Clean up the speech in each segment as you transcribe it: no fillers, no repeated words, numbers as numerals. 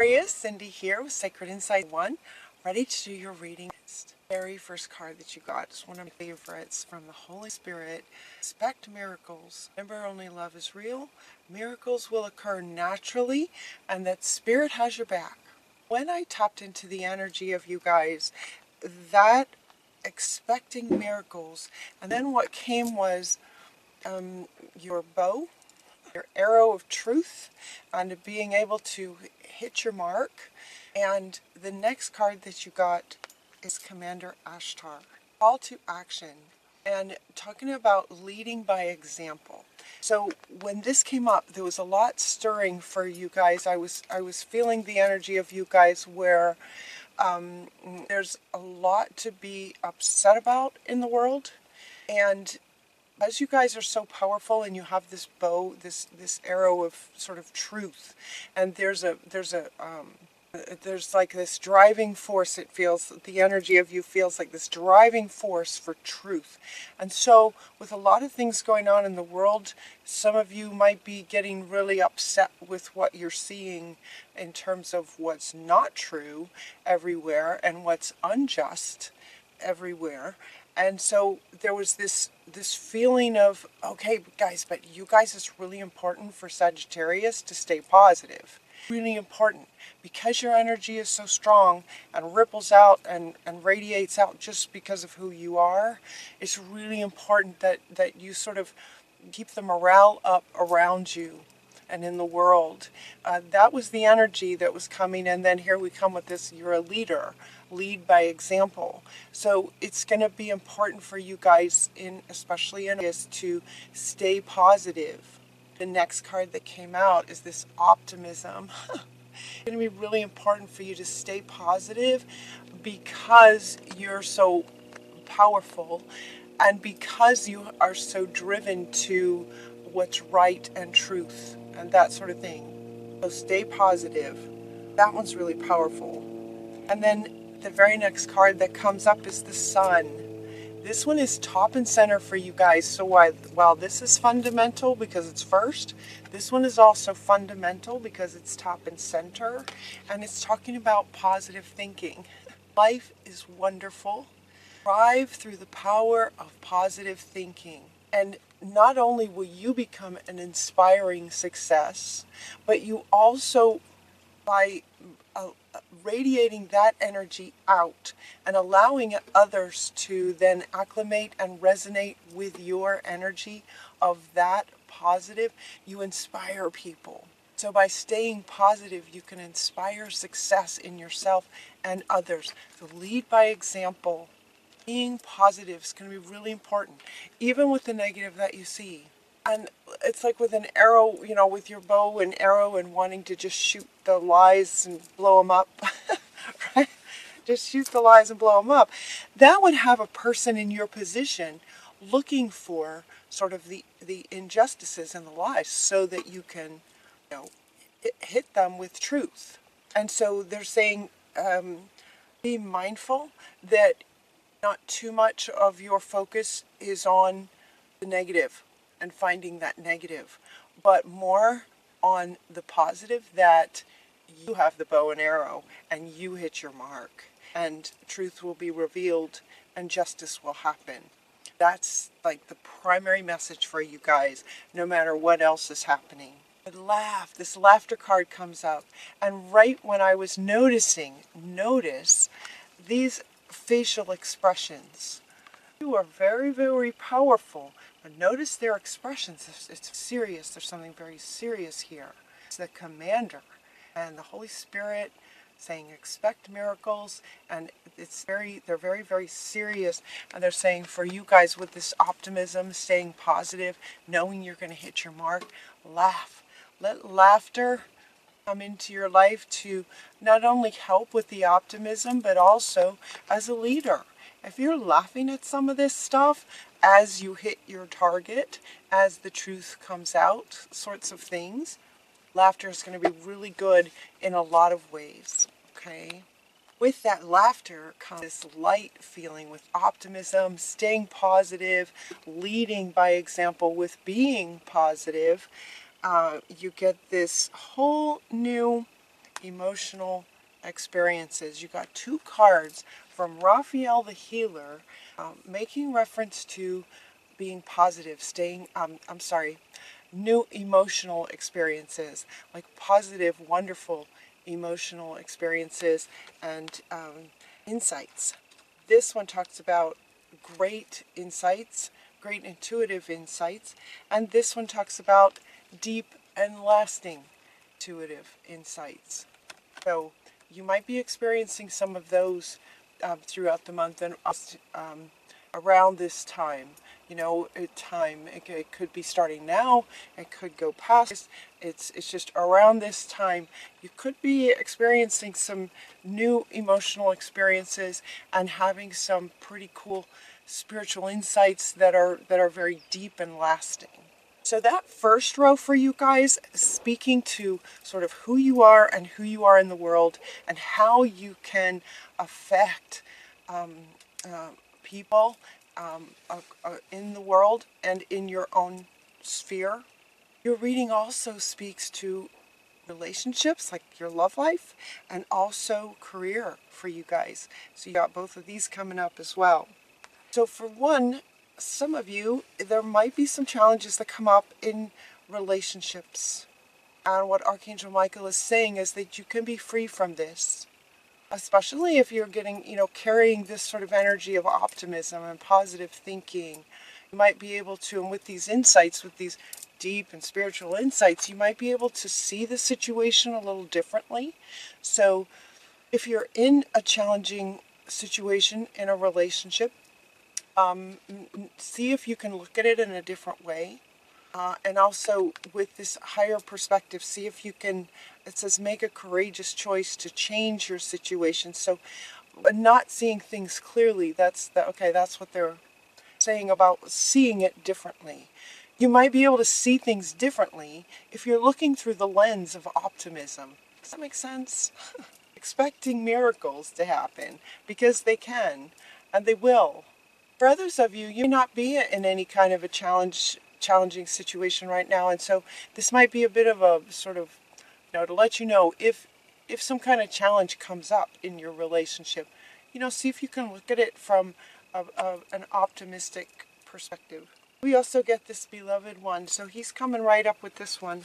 Sagittarius, Cindy here with Sacred Insight 1, ready to do your reading. The very first card that you got is one of my favorites from the Holy Spirit. Expect miracles. Remember, only love is real. Miracles will occur naturally, and that Spirit has your back. When I tapped into the energy of you guys, that expecting miracles, and then what came was your bow, your arrow of truth, and being able to hit your mark. And the next card that you got is Commander Ashtar. Call to action. And talking about leading by example. So when this came up, there was a lot stirring for you guys. I was feeling the energy of you guys where there's a lot to be upset about in the world. And as you guys are so powerful and you have this bow, this arrow of sort of truth, and there's like this driving force, it feels, the energy of you feels like this driving force for truth. And so with a lot of things going on in the world, some of you might be getting really upset with what you're seeing in terms of what's not true everywhere and what's unjust everywhere. And so there was this feeling of, okay, guys, but you guys, it's really important for Sagittarius to stay positive. Really important, because your energy is so strong and ripples out and radiates out just because of who you are. It's really important that you sort of keep the morale up around you and in the world. That was the energy that was coming, and then here we come with this, you're a leader. Lead by example. So it's going to be important for you guys, especially in this, to stay positive. The next card that came out is this optimism. It's going to be really important for you to stay positive because you're so powerful and because you are so driven to what's right and truth and that sort of thing. So stay positive. That one's really powerful. And then the very next card that comes up is the Sun. This one is top and center for you guys. So while this is fundamental because it's first, this one is also fundamental because it's top and center. And it's talking about positive thinking. Life is wonderful. Thrive through the power of positive thinking. And not only will you become an inspiring success, but you also, by radiating that energy out and allowing others to then acclimate and resonate with your energy of that positive, you inspire people. So by staying positive, you can inspire success in yourself and others. So lead by example. Being positive is going to be really important, even with the negative that you see. And it's like with an arrow, with your bow and arrow and wanting to just shoot the lies and blow them up, right? Just shoot the lies and blow them up. That would have a person in your position looking for sort of the injustices and the lies so that you can, hit them with truth. And so they're saying, be mindful that not too much of your focus is on the negative and finding that negative, but more on the positive, that you have the bow and arrow and you hit your mark and truth will be revealed and justice will happen. That's like the primary message for you guys, no matter what else is happening. But this laughter card comes up, and right when I was notice these facial expressions. You are very, very powerful. But notice their expressions. It's serious. There's something very serious here. It's the commander and the Holy Spirit saying expect miracles, and they're very, very serious. And they're saying for you guys with this optimism, staying positive, knowing you're going to hit your mark, laugh. Let laughter come into your life to not only help with the optimism, but also as a leader. If you're laughing at some of this stuff as you hit your target, as the truth comes out, sorts of things, laughter is going to be really good in a lot of ways, okay? With that laughter comes this light feeling with optimism, staying positive, leading by example with being positive. You get this whole new emotional experiences. You got two cards from Raphael the Healer, making reference to being positive, new emotional experiences, like positive, wonderful emotional experiences and insights. This one talks about great insights, great intuitive insights, and this one talks about deep and lasting intuitive insights. So you might be experiencing some of those throughout the month and around this time. You know, it could be starting now, it could go past. It's just around this time you could be experiencing some new emotional experiences and having some pretty cool spiritual insights that are very deep and lasting. So that first row for you guys, speaking to sort of who you are and who you are in the world and how you can affect people in the world and in your own sphere. Your reading also speaks to relationships, like your love life, and also career for you guys. So you got both of these coming up as well. So for one, some of you, there might be some challenges that come up in relationships. And what Archangel Michael is saying is that you can be free from this. Especially if you're getting, carrying this sort of energy of optimism and positive thinking. You might be able to, and with these insights, with these deep and spiritual insights, you might be able to see the situation a little differently. So if you're in a challenging situation in a relationship, see if you can look at it in a different way. And also with this higher perspective, see if you can, it says make a courageous choice to change your situation. So not seeing things clearly, that's what they're saying about seeing it differently. You might be able to see things differently if you're looking through the lens of optimism. Does that make sense? Expecting miracles to happen, because they can, and they will. For others of you, you may not be in any kind of a challenging situation right now, and so this might be a bit of a sort of, to let you know if some kind of challenge comes up in your relationship, see if you can look at it from an optimistic perspective. We also get this beloved one, so he's coming right up with this one.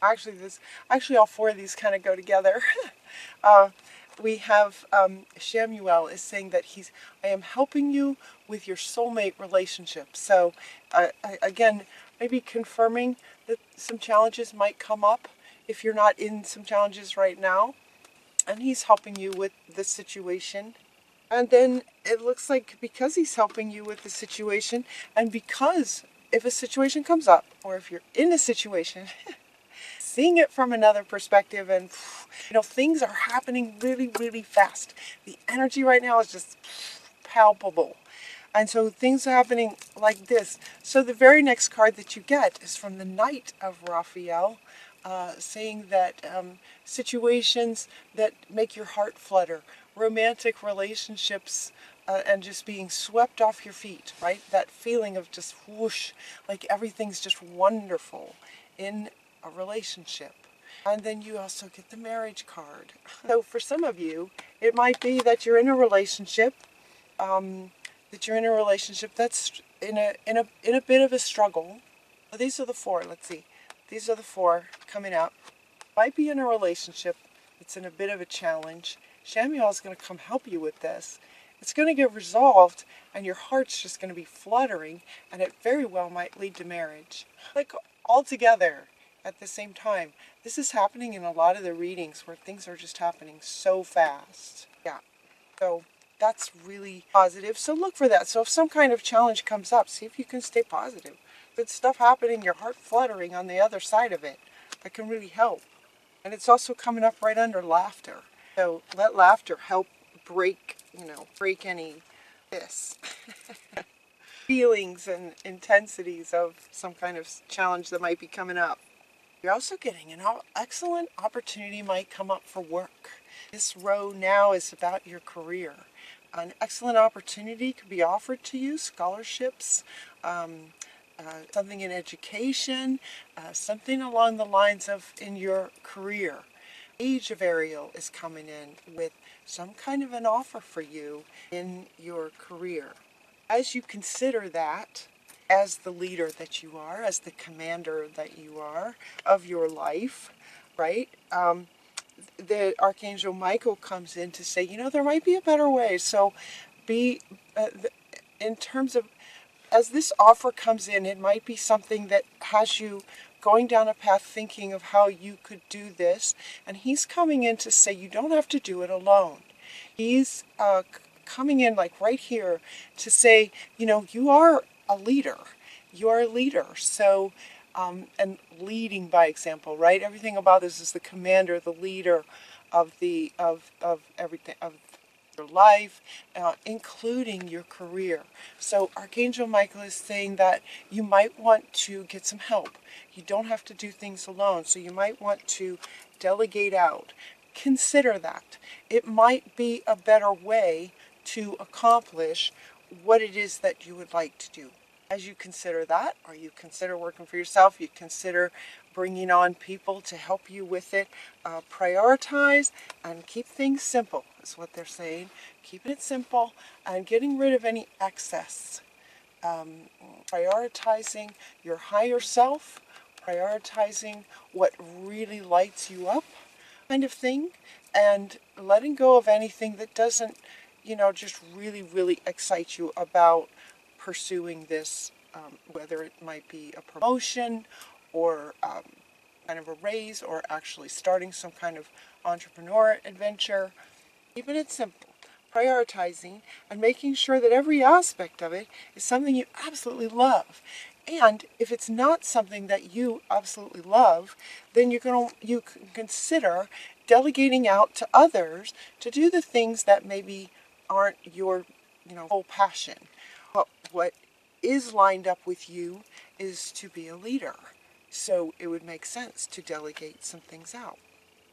Actually all four of these kind of go together. We have Shamuel is saying that I am helping you with your soulmate relationship. So again, maybe confirming that some challenges might come up if you're not in some challenges right now. And he's helping you with the situation. And then it looks like because he's helping you with the situation, and because if a situation comes up, or if you're in a situation, seeing it from another perspective, and things are happening really, really fast. The energy right now is just palpable. And so things are happening like this. So the very next card that you get is from the Knight of Raphael, saying that situations that make your heart flutter, romantic relationships, and just being swept off your feet, right? That feeling of just whoosh, like everything's just wonderful in a relationship. And then you also get the marriage card. So for some of you, it might be that you're in a relationship, that's in a bit of a struggle. These are the four. Let's see. These are the four coming up. Might be in a relationship that's in a bit of a challenge. Shamuel is going to come help you with this. It's going to get resolved, and your heart's just going to be fluttering, and it very well might lead to marriage. Like all together at the same time. This is happening in a lot of the readings where things are just happening so fast. Yeah. So that's really positive. So look for that. So if some kind of challenge comes up, see if you can stay positive. Good stuff happening, your heart fluttering on the other side of it. That can really help. And it's also coming up right under laughter. So let laughter help break any feelings and intensities of some kind of challenge that might be coming up. You're also getting an excellent opportunity might come up for work. This row now is about your career. An excellent opportunity could be offered to you, scholarships, something in education, something along the lines of in your career. Age of Ariel is coming in with some kind of an offer for you in your career. As you consider that, as the leader that you are, as the commander that you are of your life, right? The Archangel Michael comes in to say, there might be a better way. So be, in terms of, as this offer comes in, it might be something that has you going down a path thinking of how you could do this. And he's coming in to say you don't have to do it alone. He's coming in like right here to say, you are a leader. You are a leader. So, and leading by example, right? Everything about this is the commander, the leader of everything, of your life, including your career. So Archangel Michael is saying that you might want to get some help. You don't have to do things alone. So you might want to delegate out. Consider that. It might be a better way to accomplish what it is that you would like to do. As you consider that, or you consider working for yourself, you consider bringing on people to help you with it, prioritize and keep things simple, is what they're saying. Keeping it simple and getting rid of any excess. Prioritizing your higher self, prioritizing what really lights you up, kind of thing, and letting go of anything that doesn't, just really, really excite you about pursuing this, whether it might be a promotion or kind of a raise or actually starting some kind of entrepreneur adventure. Keeping it simple, prioritizing, and making sure that every aspect of it is something you absolutely love. And if it's not something that you absolutely love, then you can consider delegating out to others to do the things that maybe aren't your, whole passion. What is lined up with you is to be a leader. So it would make sense to delegate some things out.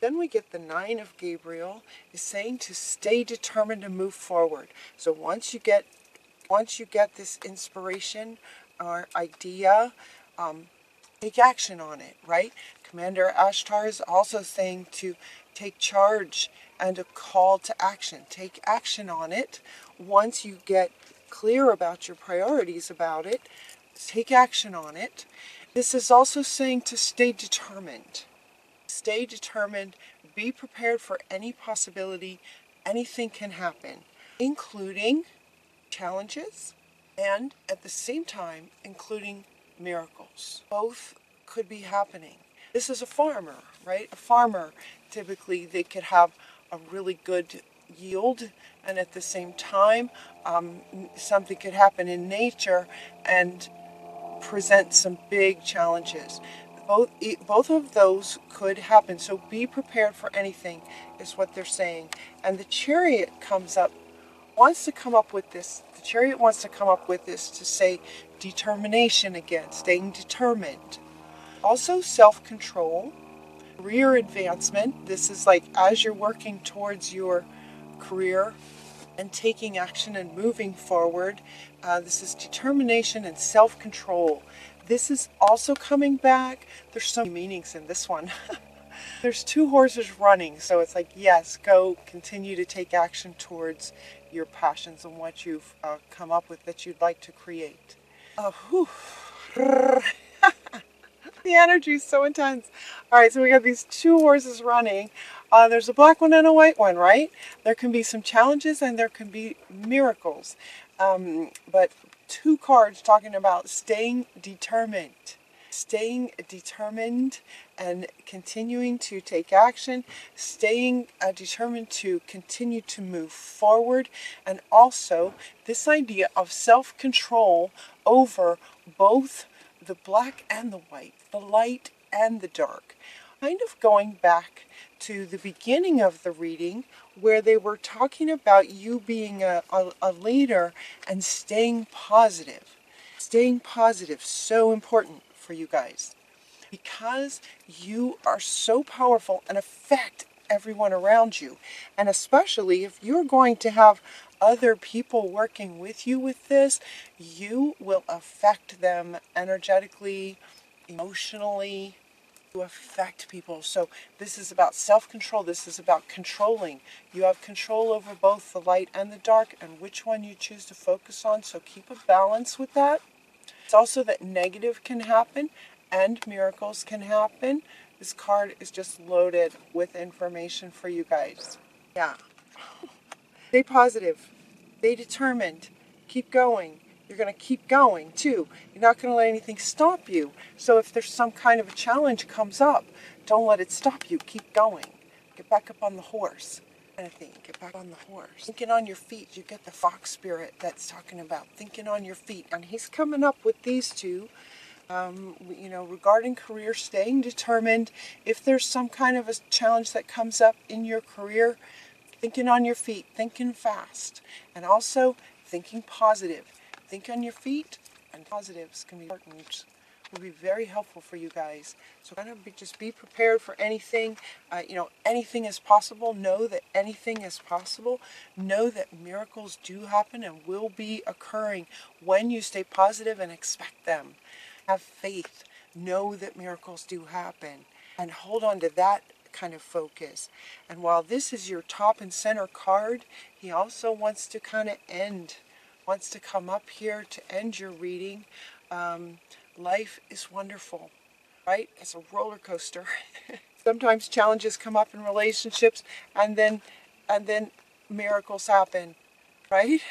Then we get the 9 of Gabriel is saying to stay determined to move forward. So once you get this inspiration or idea, take action on it, right? Commander Ashtar is also saying to take charge and a call to action. Take action on it. Once you get clear about your priorities about it, take action on it. This is also saying to stay determined. Stay determined. Be prepared for any possibility. Anything can happen, including challenges and at the same time including miracles. Both could be happening. This is a farmer, right? A farmer, typically they could have a really good yield, and at the same time something could happen in nature and present some big challenges. Both of those could happen, so be prepared for anything is what they're saying. And the Chariot wants to come up with this. The Chariot wants to come up with this to say determination again, staying determined. Also self-control, career advancement. This is like as you're working towards your career and taking action and moving forward. This is determination and self-control. This is also coming back. There's so many meanings in this one. There's 2 horses running, so it's like, yes, go continue to take action towards your passions and what you've come up with that you'd like to create. The energy is so intense. All right, so we got these 2 horses running. There's a black one and a white one, right? There can be some challenges and there can be miracles. But 2 cards talking about staying determined. Staying determined and continuing to take action, staying determined to continue to move forward, and also this idea of self-control over both the black and the white, the light and the dark. Kind of going back to the beginning of the reading where they were talking about you being a leader and staying positive. Staying positive, so important for you guys, because you are so powerful and affect everyone around you. And especially if you're going to have other people working with you with this, you will affect them energetically, emotionally, to affect people. So this is about self-control. This is about controlling. You have control over both the light and the dark and which one you choose to focus on. So keep a balance with that. It's also that negative can happen and miracles can happen. This card is just loaded with information for you guys. Yeah. Stay positive. Stay determined. Keep going. You're going to keep going too. You're not going to let anything stop you. So if there's some kind of a challenge comes up, don't let it stop you. Keep going. Get back up on the horse. Kind of thing. Get back on the horse. Thinking on your feet. You get the fox spirit that's talking about thinking on your feet. And he's coming up with these two. Regarding career, staying determined. If there's some kind of a challenge that comes up in your career, thinking on your feet, thinking fast, and also thinking positive. Think on your feet, and positives can be important. Will be very helpful for you guys. So just be prepared for anything. Anything is possible. Know that anything is possible. Know that miracles do happen and will be occurring when you stay positive and expect them. Have faith. Know that miracles do happen. And hold on to that kind of focus. And while this is your top and center card, he also wants to kind of wants to come up here to end your reading. Life is wonderful, right? It's a roller coaster. Sometimes challenges come up in relationships and then miracles happen, right?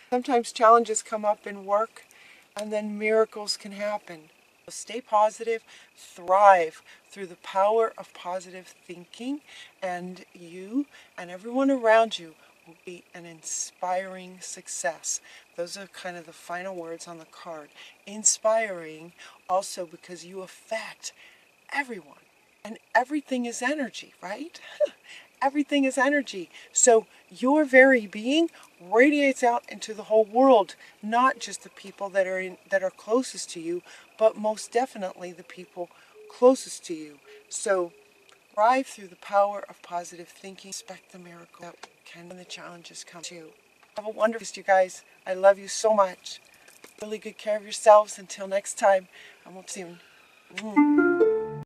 Sometimes challenges come up in work and then miracles can happen. So stay positive, thrive through the power of positive thinking, and you and everyone around you will be an inspiring success. Those are kind of the final words on the card. Inspiring also because you affect everyone. And everything is energy, right? Everything is energy. So your very being radiates out into the whole world, not just the people that are closest to you, but most definitely the people closest to you. So thrive through the power of positive thinking. Expect the miracle that can when the challenges come to you. Have a wonderful day, you guys. I love you so much. Really good care of yourselves. Until next time, and we'll see you.